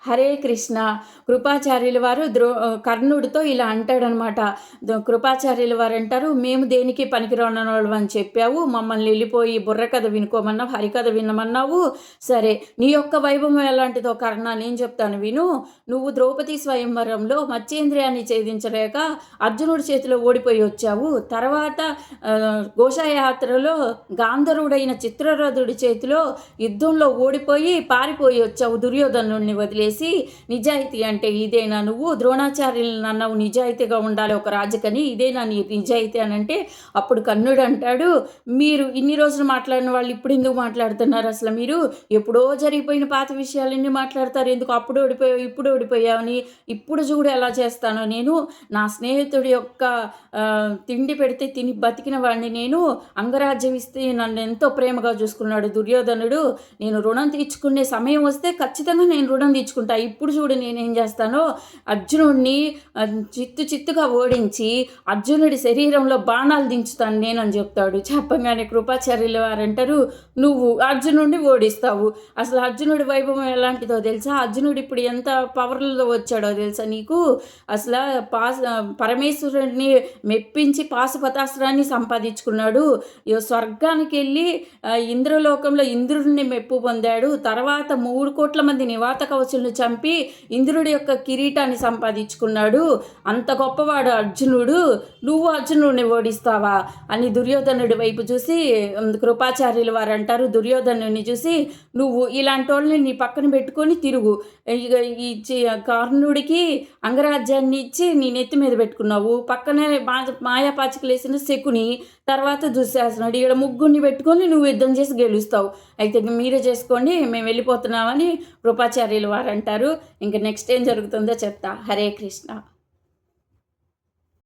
హరే కృష్ణ. కృపాచార్యుల వారు కర్ణుడితో ఇలా అంటాడనమాట. కృపాచార్యుల వారు అంటారు, "మేము దేనికి పనికిరానోళ్ళం అని చెప్పావు. మమ్మల్ని వెళ్ళిపోయి బుర్ర కథ వినుకోమన్నావు, హరికథ వినమన్నావు. సరే, నీ యొక్క వైభవం ఎలాంటిదో కర్ణ నేను చెప్తాను విను. నువ్వు ద్రౌపది స్వయంవరంలో మత్స్యేంద్రియాన్ని ఛేదించలేక అర్జునుడి చేతిలో ఓడిపోయి వచ్చావు. తర్వాత ఘోషయాత్రలో గాంధర్వుడైన చిత్రరథుడి చేతిలో యుద్ధంలో ఓడిపోయి పారిపోయి వచ్చావు దుర్యోధనుడిని వదిలేసి. నిజాయితీ అంటే ఇదేనా? నువ్వు ద్రోణాచార్యులను అన్నావు నిజాయితీగా ఉండాలి ఒక రాజుకని, ఇదేనా నీ నిజాయితీ అని అంటే అప్పుడు కర్ణుడు అంటాడు, మీరు ఇన్ని రోజులు మాట్లాడిన వాళ్ళు ఇప్పుడు ఎందుకు మాట్లాడుతున్నారు? అసలు మీరు ఎప్పుడో జరిగిపోయిన పాత విషయాలన్నీ మాట్లాడతారు ఎందుకు? అప్పుడు ఓడిపోయావు ఇప్పుడు ఓడిపోయావని. ఇప్పుడు చూడు ఎలా చేస్తానో నేను. నా స్నేహితుడి యొక్క తిండి పెడితే తిని బతికిన వాడిని నేను. అంగరాజ్యం ఇస్తే నన్ను ఎంతో ప్రేమగా చూసుకున్నాడు దుర్యోధనుడు. నేను రుణం తీర్చుకునే సమయం వస్తే ఖచ్చితంగా నేను రుణం తీర్చుకుంటాను. ఇప్పుడు చూడు నేనేం చేస్తానో, అర్జునుడిని చిత్తుగా ఓడించి అర్జునుడి శరీరంలో బాణాలు దించుతాను నేనని చెప్తాడు. చెప్పగానే కృపాచార్యుల వారు అంటారు, నువ్వు అర్జునుడిని ఓడిస్తావు. అసలు అర్జునుడి వైభవం ఎలాంటిదో తెలుసా? అర్జునుడు ఇప్పుడు ఎంత పవర్లో వచ్చాడో తెలుసా నీకు? అసలు పరమేశ్వరుడిని మెప్పించి పాశుపతాస్త్రాన్ని సంపాదించుకున్నాడు. స్వర్గానికి వెళ్ళి ఇంద్రలోకంలో ఇంద్రుడిని మెప్పు పొందాడు. తర్వాత 3 కోట్ల మంది నివాత కవచులను చంపి ఇంద్రుడి యొక్క కిరీటాన్ని సంపాదించుకున్నాడు. అంత గొప్పవాడు అర్జునుడు. నువ్వు అర్జునుడిని ఓడిస్తావా అని దుర్యోధనుడి వైపు చూసి కృపాచార్యుల వారు అంటారు, దుర్యోధనుడిని చూసి, నువ్వు ఇలాంటి వాళ్ళని నీ పక్కన పెట్టుకొని తిరుగు. ఇక ఈ కర్ణుడికి అంగరాజ్యాన్ని ఇచ్చి నీ నెత్తి మీద పెట్టుకున్నావు. పక్కనే మాయాపాచికలేసిన శకుని, తర్వాత దుశ్శాసనుడు, ఇక్కడ ముగ్గురిని పెట్టుకొని నువ్వు యుద్ధం చేసి గెలుస్తావు. అయితే మీరే చేసుకోండి, మేము వెళ్ళిపోతున్నామని కృపాచార్యులు వారు అంటారు. ఇంకా నెక్స్ట్ ఏం జరుగుతుందో చెప్తా. హరే కృష్ణ.